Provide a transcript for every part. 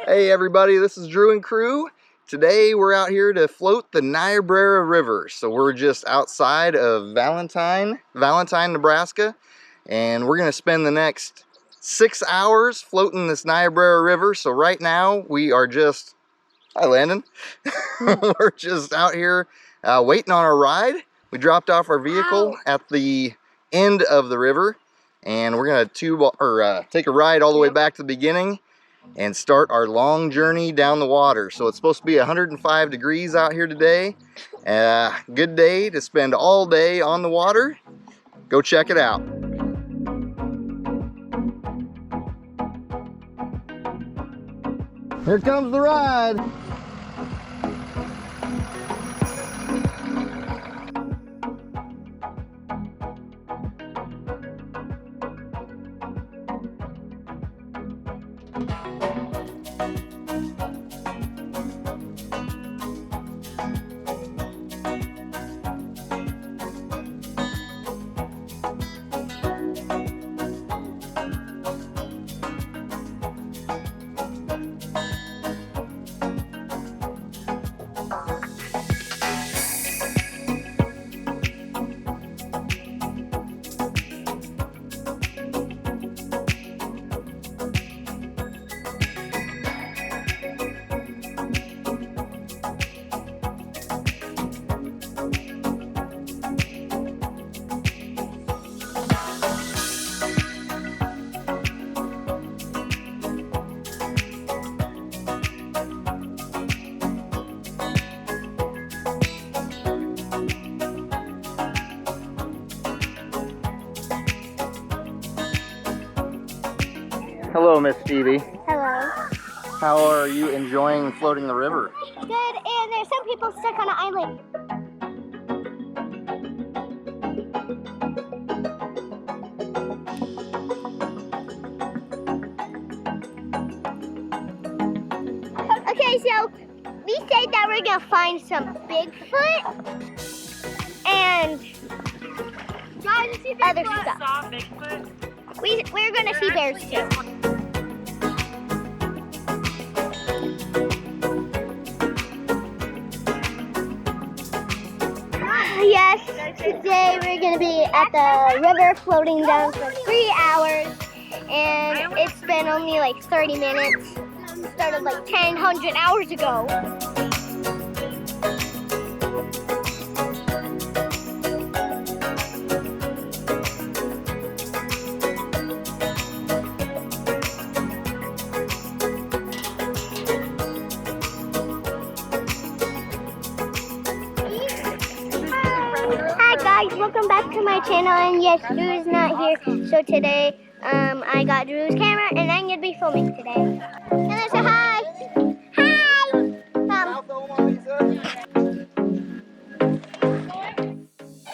Hey everybody, this is Drew and crew. Today we're out here to float the Niobrara River. So we're just outside of Valentine, Nebraska, and we're gonna spend the next 6 hours floating this Niobrara River. So right now we are just, hi Landon, we're just out here waiting on our ride. We dropped off our vehicle at the end of the river, and we're gonna take a ride all the way back to the beginning and start our long journey down the water. So it's supposed to be 105 degrees out here today. Good day to spend all day on the water. Go check it out. Here comes the ride. Hello, Miss Stevie. Hello. How are you enjoying floating the river? Good, and there's some people stuck on an island. Okay, so we said that we're gonna find some Bigfoot and other stuff. Saw Bigfoot. We're gonna see bears too. Yes, today we're going to be at the river floating down for 3 hours, and it's been only like 30 minutes. It started like 100 hours ago. Guys, welcome back to my channel, and yes, Drew's not here, so today I got Drew's camera and I'm gonna be filming today. And I say hi. Hi.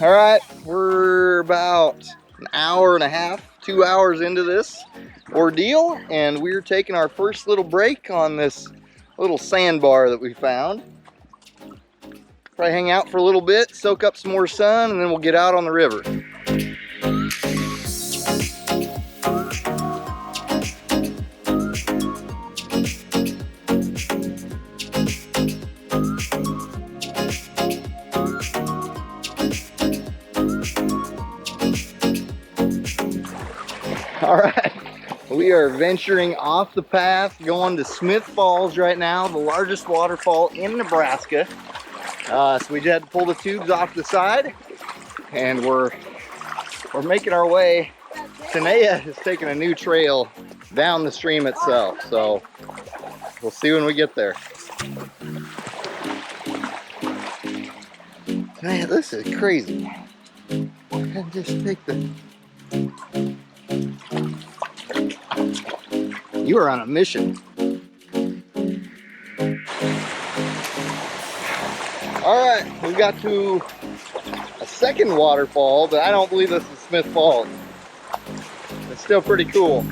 All right, we're about an hour and a half, 2 hours into this ordeal, and we're taking our first little break on this little sandbar that we found. Probably hang out for a little bit, soak up some more sun, and then we'll get out on the river. All right, we are venturing off the path, going to Smith Falls right now, the largest waterfall in Nebraska. So we just had to pull the tubes off the side, and we're making our way. Tanea is taking a new trail down the stream itself, so we'll see when we get there. Man, this is crazy. I just take the... You are on a mission. All right, we got to a second waterfall, but I don't believe this is Smith Falls. It's still pretty cool.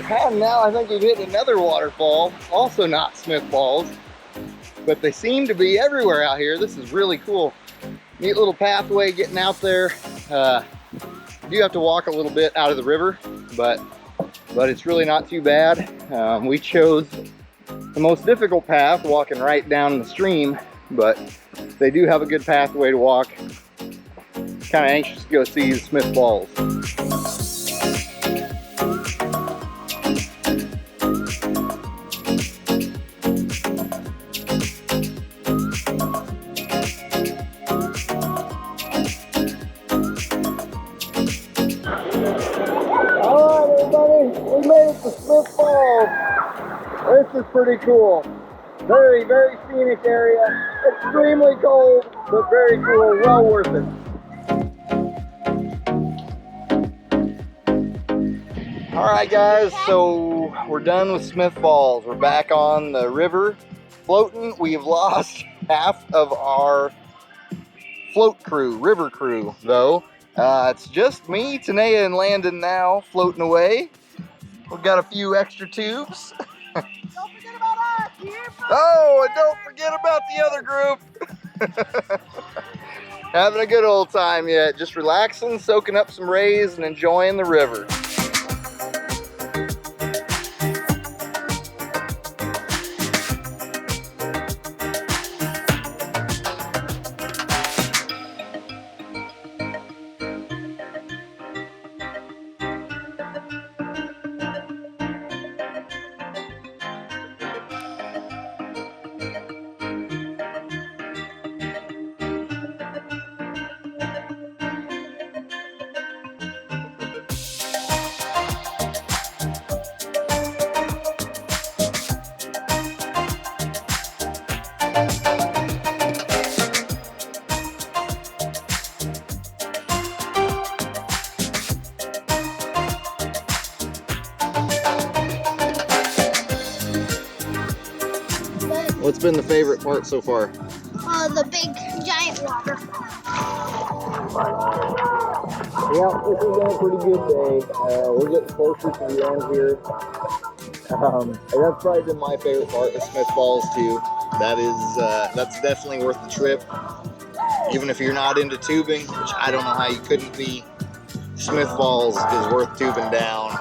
And now I think we've hit another waterfall, also not Smith Falls, but they seem to be everywhere out here. This is really cool. Neat little pathway getting out there. You do have to walk a little bit out of the river, but it's really not too bad. We chose the most difficult path, walking right down the stream, but they do have a good pathway to walk. Kind of anxious to go see Smith Falls. Alright everybody, we made it to Smith Falls. This is pretty cool. Very, very scenic area. Extremely cold, but very cool. Well worth it. Alright guys, so we're done with Smith Falls. We're back on the river floating. We've lost half of our float crew, river crew though. It's just me, Tanea, and Landon now floating away. We've got a few extra tubes. Don't forget about us. Oh, and don't forget about the other group. Having a good old time yet. Just relaxing, soaking up some rays, and enjoying the river. What's been the favorite part so far? The big giant waterfall. Yeah, this has been a pretty good day. We're getting closer to the end here. And that's probably been my favorite part of Smith Falls too. That's definitely worth the trip. Even if you're not into tubing, which I don't know how you couldn't be, Smith Falls is worth tubing down,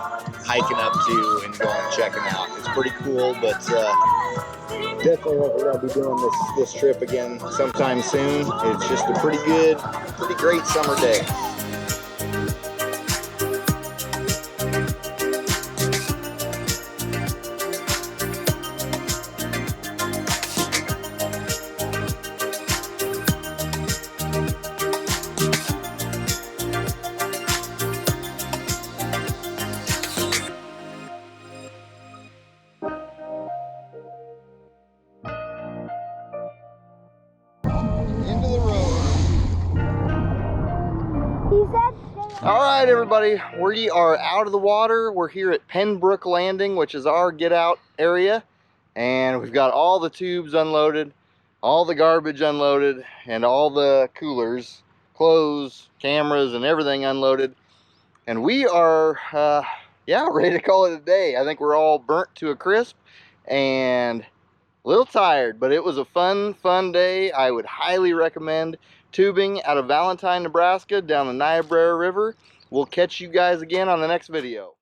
hiking up to, and going and checking out. It's pretty cool, but definitely what we're gonna be doing this trip again sometime soon. It's just a pretty great summer day. All right, everybody, we are out of the water. We're here at Penbrook Landing, which is our get out area. And we've got all the tubes unloaded, all the garbage unloaded, and all the coolers, clothes, cameras, and everything unloaded. And we are, ready to call it a day. I think we're all burnt to a crisp and a little tired, but it was a fun day. I would highly recommend tubing out of Valentine, Nebraska, down the Niobrara River. We'll catch you guys again on the next video.